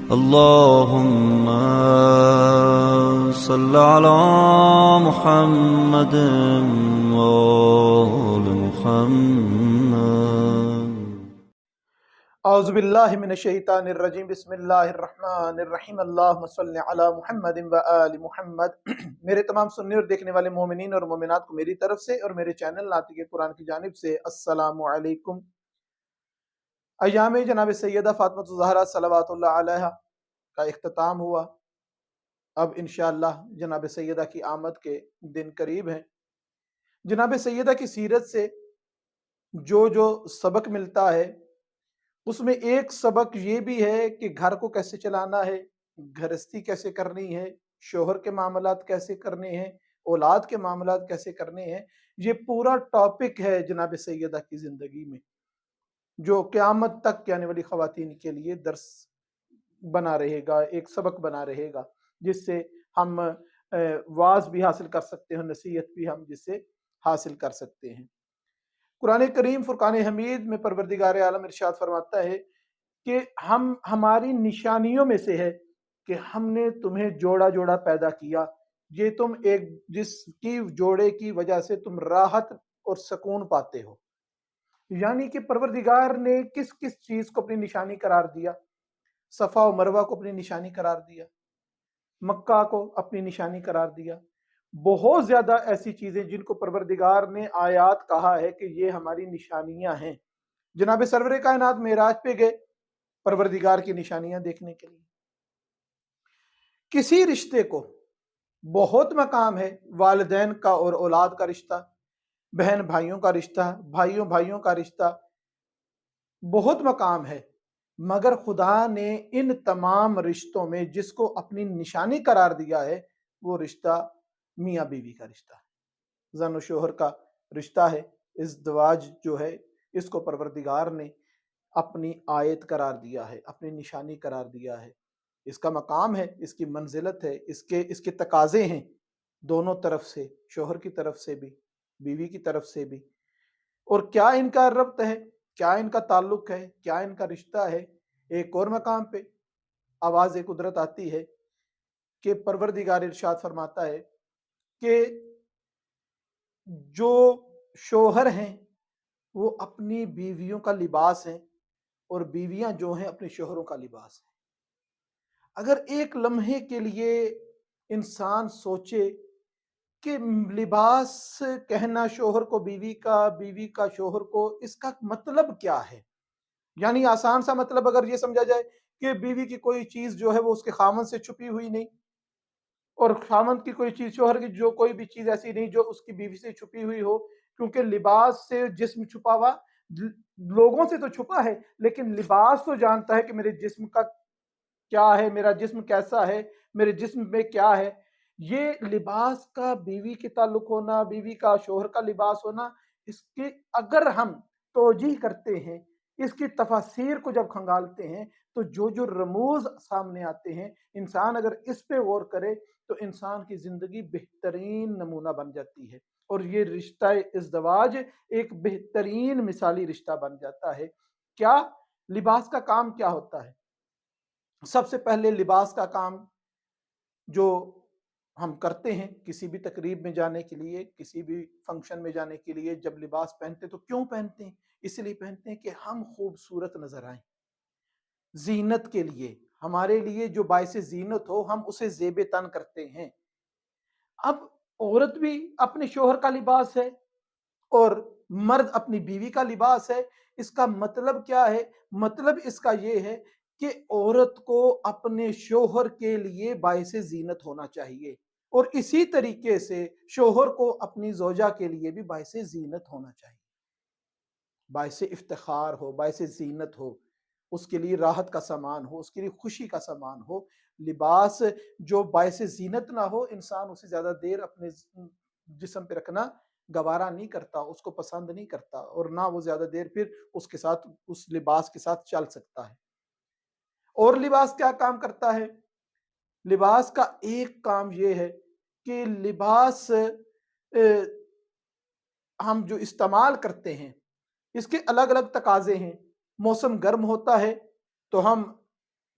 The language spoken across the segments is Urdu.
اللهم صل على محمد وآل محمد. اعوذ باللہ من الشیطان الرجیم. بسم اللہ الرحمن الرحیم. اللہم صلی علی محمد و آل محمد. میرے تمام سننے اور دیکھنے والے مومنین اور مومنات کو میری طرف سے اور میرے چینل ناطق قرآن کی جانب سے السلام علیکم. ایام جناب سیدہ فاطمہ الزہرا صلوات اللہ علیہا کا اختتام ہوا. اب انشاءاللہ جناب سیدہ کی آمد کے دن قریب ہیں. جناب سیدہ کی سیرت سے جو سبق ملتا ہے اس میں ایک سبق یہ بھی ہے کہ گھر کو کیسے چلانا ہے، گھرستی کیسے کرنی ہے، شوہر کے معاملات کیسے کرنے ہیں، اولاد کے معاملات کیسے کرنے ہیں. یہ پورا ٹاپک ہے جناب سیدہ کی زندگی میں، جو قیامت تک آنے والی خواتین کے لیے درس بنا رہے گا، ایک سبق بنا رہے گا، جس سے ہم واعظ بھی حاصل کر سکتے ہیں، نصیحت بھی ہم جس سے حاصل کر سکتے ہیں. قرآن کریم فرقان حمید میں پروردگار عالم ارشاد فرماتا ہے کہ ہماری نشانیوں میں سے ہے کہ ہم نے تمہیں جوڑا جوڑا پیدا کیا، یہ تم ایک جس کی جوڑے کی وجہ سے تم راحت اور سکون پاتے ہو. یعنی کہ پروردگار نے کس کس چیز کو اپنی نشانی قرار دیا؟ صفا و مروہ کو اپنی نشانی قرار دیا، مکہ کو اپنی نشانی قرار دیا. بہت زیادہ ایسی چیزیں جن کو پروردگار نے آیات کہا ہے کہ یہ ہماری نشانیاں ہیں. جناب سرور کائنات معراج پہ گئے پروردگار کی نشانیاں دیکھنے کے لیے. کسی رشتے کو بہت مقام ہے، والدین کا اور اولاد کا رشتہ، بہن بھائیوں کا رشتہ، بھائیوں بھائیوں کا رشتہ بہت مقام ہے، مگر خدا نے ان تمام رشتوں میں جس کو اپنی نشانی قرار دیا ہے وہ رشتہ میاں بیوی کا رشتہ ہے، زن و شوہر کا رشتہ ہے. ازدواج جو ہے اس کو پروردگار نے اپنی آیت قرار دیا ہے، اپنی نشانی قرار دیا ہے. اس کا مقام ہے، اس کی منزلت ہے، اس کے تقاضے ہیں دونوں طرف سے، شوہر کی طرف سے بھی، بیوی کی طرف سے بھی. اور کیا ان کا ربط ہے، کیا ان کا تعلق ہے، کیا ان کا رشتہ ہے. ایک اور مقام پہ آواز قدرت آتی ہے کہ پروردگار ارشاد فرماتا ہے کہ جو شوہر ہیں وہ اپنی بیویوں کا لباس ہیں اور بیویاں جو ہیں اپنے شوہروں کا لباس ہیں. اگر ایک لمحے کے لیے انسان سوچے کہ لباس کہنا شوہر کو بیوی کا، بیوی کا شوہر کو، اس کا مطلب کیا ہے؟ یعنی آسان سا مطلب اگر یہ سمجھا جائے کہ بیوی کی کوئی چیز جو ہے وہ اس کے خامن سے چھپی ہوئی نہیں، اور خامن کی کوئی چیز، شوہر کی جو کوئی بھی چیز ایسی نہیں جو اس کی بیوی سے چھپی ہوئی ہو، کیونکہ لباس سے جسم چھپا ہوا لوگوں سے تو چھپا ہے، لیکن لباس تو جانتا ہے کہ میرے جسم کا کیا ہے، میرا جسم کیسا ہے، میرے جسم میں کیا ہے. یہ لباس کا بیوی کے تعلق ہونا، بیوی کا شوہر کا لباس ہونا، اس کے اگر ہم توجیہ کرتے ہیں، اس کی تفاسیر کو جب کھنگالتے ہیں تو جو رموز سامنے آتے ہیں، انسان اگر اس پہ غور کرے تو انسان کی زندگی بہترین نمونہ بن جاتی ہے. اور یہ رشتہ ازدواج ایک بہترین مثالی رشتہ بن جاتا ہے. کیا لباس کا کام کیا ہوتا ہے؟ سب سے پہلے لباس کا کام جو ہم کرتے ہیں کسی بھی تقریب میں جانے کے لیے، کسی بھی فنکشن میں جانے کے لیے، جب لباس پہنتے تو کیوں پہنتے ہیں؟ اس لیے پہنتے ہیں کہ ہم خوبصورت نظر آئیں، زینت کے لیے، ہمارے لیے جو باعث زینت ہو ہم اسے زیب تن کرتے ہیں. اب عورت بھی اپنے شوہر کا لباس ہے اور مرد اپنی بیوی کا لباس ہے. اس کا مطلب کیا ہے؟ مطلب اس کا یہ ہے کہ عورت کو اپنے شوہر کے لیے باعث زینت ہونا چاہیے، اور اسی طریقے سے شوہر کو اپنی زوجہ کے لیے بھی باعث زینت ہونا چاہیے، باعث افتخار ہو، باعث زینت ہو، اس کے لیے راحت کا سامان ہو، اس کے لیے خوشی کا سامان ہو. لباس جو باعث زینت نہ ہو انسان اسے زیادہ دیر اپنے جسم پہ رکھنا گوارا نہیں کرتا، اس کو پسند نہیں کرتا، اور نہ وہ زیادہ دیر پھر اس کے ساتھ، اس لباس کے ساتھ چل سکتا ہے. اور لباس کیا کام کرتا ہے؟ لباس کا ایک کام یہ ہے کہ لباس ہم جو استعمال کرتے ہیں اس کے الگ الگ تقاضے ہیں. موسم گرم ہوتا ہے تو ہم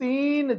3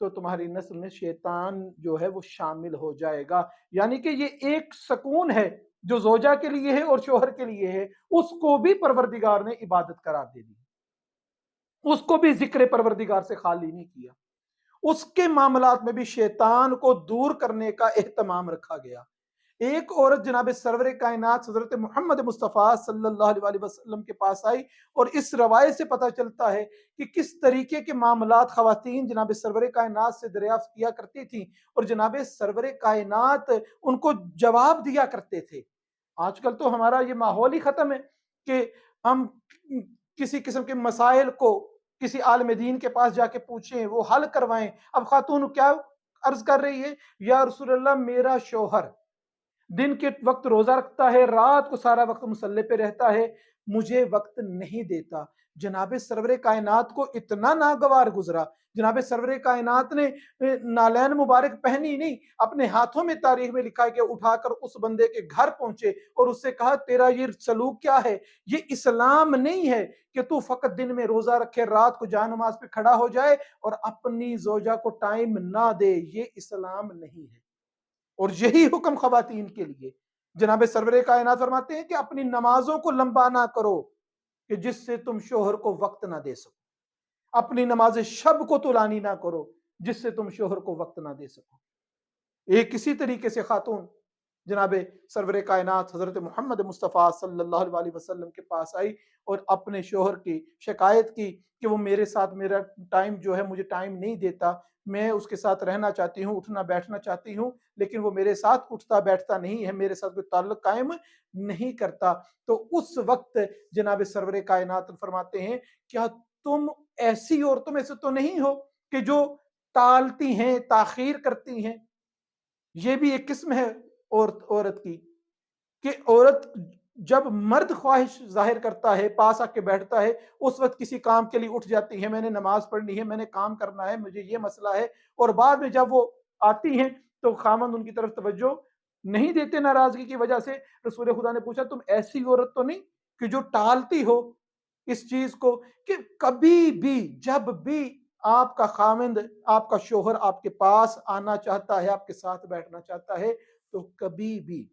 تو تمہاری نسل میں شیطان جو ہے وہ شامل ہو جائے گا۔ یعنی کہ یہ ایک سکون ہے جو زوجہ کے لیے ہے اور شوہر کے لیے ہے، اس کو بھی پروردگار نے عبادت قرار دے دی، اس کو بھی ذکر پروردگار سے خالی نہیں کیا، اس کے معاملات میں بھی شیطان کو دور کرنے کا اہتمام رکھا گیا۔ ایک عورت جناب سرور کائنات حضرت محمد مصطفیٰ صلی اللہ علیہ وسلم کے پاس آئی، اور اس روایت سے پتہ چلتا ہے کہ کس طریقے کے معاملات خواتین جناب سرور کائنات سے دریافت کیا کرتی تھیں، اور جناب سرور کائنات ان کو جواب دیا کرتے تھے۔ آج کل تو ہمارا یہ ماحول ہی ختم ہے کہ ہم کسی قسم کے مسائل کو کسی عالم دین کے پاس جا کے پوچھیں، وہ حل کروائیں۔ اب خاتون کیا عرض کر رہی ہے، یا رسول اللہ میرا شوہر دن کے وقت روزہ رکھتا ہے، رات کو سارا وقت مصلی پہ رہتا ہے، مجھے وقت نہیں دیتا۔ جناب سرور کائنات کو اتنا ناگوار گزرا، جناب سرور کائنات نے نالین مبارک پہنی نہیں، اپنے ہاتھوں میں تاریخ میں لکھا ہے کہ اٹھا کر اس بندے کے گھر پہنچے اور اس سے کہا تیرا یہ سلوک کیا ہے، یہ اسلام نہیں ہے کہ تو فقط دن میں روزہ رکھے، رات کو جائے نماز پہ کھڑا ہو جائے اور اپنی زوجہ کو ٹائم نہ دے، یہ اسلام نہیں ہے۔ اور یہی حکم خواتین کے لیے، جناب سرور کائنات فرماتے ہیں کہ اپنی نمازوں کو لمبا نہ کرو کہ جس سے تم شوہر کو وقت نہ دے سکو، اپنی نماز شب کو طولانی نہ کرو جس سے تم شوہر کو وقت نہ دے سکو۔ ایک اسی طریقے سے خاتون جناب سرور کائنات حضرت محمد مصطفیٰ صلی اللہ علیہ وسلم کے پاس آئی اور اپنے شوہر کی شکایت کی کہ وہ میرے ساتھ میرا ٹائم جو ہے مجھے ٹائم نہیں دیتا، میں اس کے ساتھ رہنا چاہتی ہوں، اٹھنا بیٹھنا چاہتی ہوں، لیکن وہ میرے ساتھ اٹھتا بیٹھتا نہیں ہے، میرے ساتھ کوئی تعلق قائم نہیں کرتا۔ تو اس وقت جناب سرور کائنات فرماتے ہیں کیا تم ایسی عورتوں میں سے تو نہیں ہو کہ جو ٹالتی ہیں، تاخیر کرتی ہیں؟ یہ بھی ایک قسم ہے عورت کی کہ عورت جب مرد خواہش ظاہر کرتا ہے، پاس آ کے بیٹھتا ہے، اس وقت کسی کام کے لیے اٹھ جاتی ہے، میں نے نماز پڑھنی ہے، میں نے کام کرنا ہے، مجھے یہ مسئلہ ہے، اور بعد میں جب وہ آتی ہیں تو خامند ان کی طرف توجہ نہیں دیتے ناراضگی کی وجہ سے۔ رسول خدا نے پوچھا تم ایسی عورت تو نہیں کہ جو ٹالتی ہو اس چیز کو، کہ کبھی بھی جب بھی آپ کا خامند، آپ کا شوہر آپ کے پاس آنا چاہتا ہے، آپ کے ساتھ بیٹھنا چاہتا ہے، تو کبھی بھی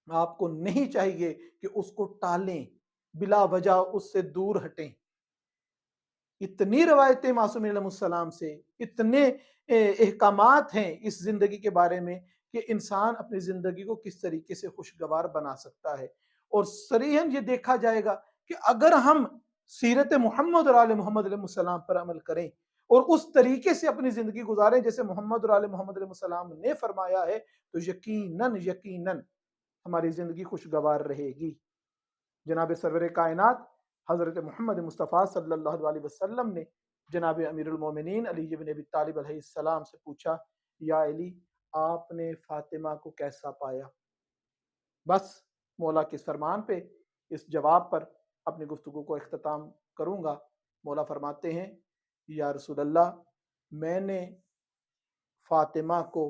آپ کو نہیں چاہیے کہ اس کو ٹالیں، بلا وجہ اس سے دور ہٹیں۔ اتنی روایتیں معصومین علیہ السلام سے، اتنے احکامات ہیں اس زندگی کے بارے میں کہ انسان اپنی زندگی کو کس طریقے سے خوشگوار بنا سکتا ہے۔ اور صریحاً یہ دیکھا جائے گا کہ اگر ہم سیرت محمد اور آل محمد علیہ السلام پر عمل کریں اور اس طریقے سے اپنی زندگی گزاریں جیسے محمد اور آل محمد علیہ السلام نے فرمایا ہے، تو یقیناً ہماری زندگی خوشگوار رہے گی۔ جناب سرور کائنات حضرت محمد مصطفیٰ صلی اللہ علیہ وسلم نے جناب امیر المومنین علی بن ابی طالب علیہ السلام سے پوچھا، یا علی آپ نے فاطمہ کو کیسا پایا؟ بس مولا کے فرمان پہ اس جواب پر اپنی گفتگو کو اختتام کروں گا۔ مولا فرماتے ہیں، یا رسول اللہ میں نے فاطمہ کو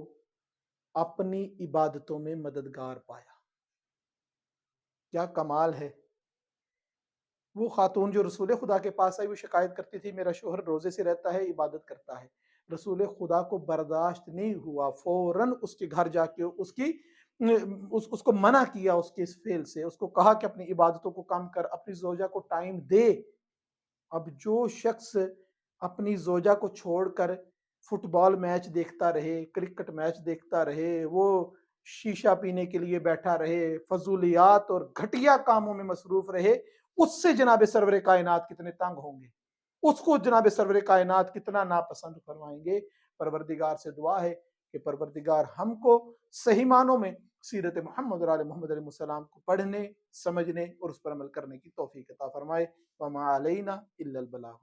اپنی عبادتوں میں مددگار پایا۔ کیا کمال ہے! وہ خاتون جو رسول خدا کے پاس آئی، وہ شکایت کرتی تھی میرا شوہر روزے سے رہتا ہے، عبادت کرتا ہے۔ رسول خدا کو برداشت نہیں ہوا، فوراً اس کے گھر جا کے اس کو منع کیا اس کے اس فعل سے، اس کو کہا کہ اپنی عبادتوں کو کم کر، اپنی زوجہ کو ٹائم دے۔ اب جو شخص اپنی زوجہ کو چھوڑ کر فٹ بال میچ دیکھتا رہے، کرکٹ میچ دیکھتا رہے، وہ شیشہ پینے کے لیے بیٹھا رہے، فضولیات اور گھٹیا کاموں میں مصروف رہے، اس سے جناب سرور کائنات کتنے تنگ ہوں گے، اس کو جناب سرور کائنات کتنا ناپسند فرمائیں گے۔ پروردگار سے دعا ہے کہ پروردگار ہم کو صحیح معنوں میں سیرت محمد اور آل محمد علیہ السلام کو پڑھنے، سمجھنے اور اس پر عمل کرنے کی توفیق عطا فرمائے۔ وما علینا الا البلاغ۔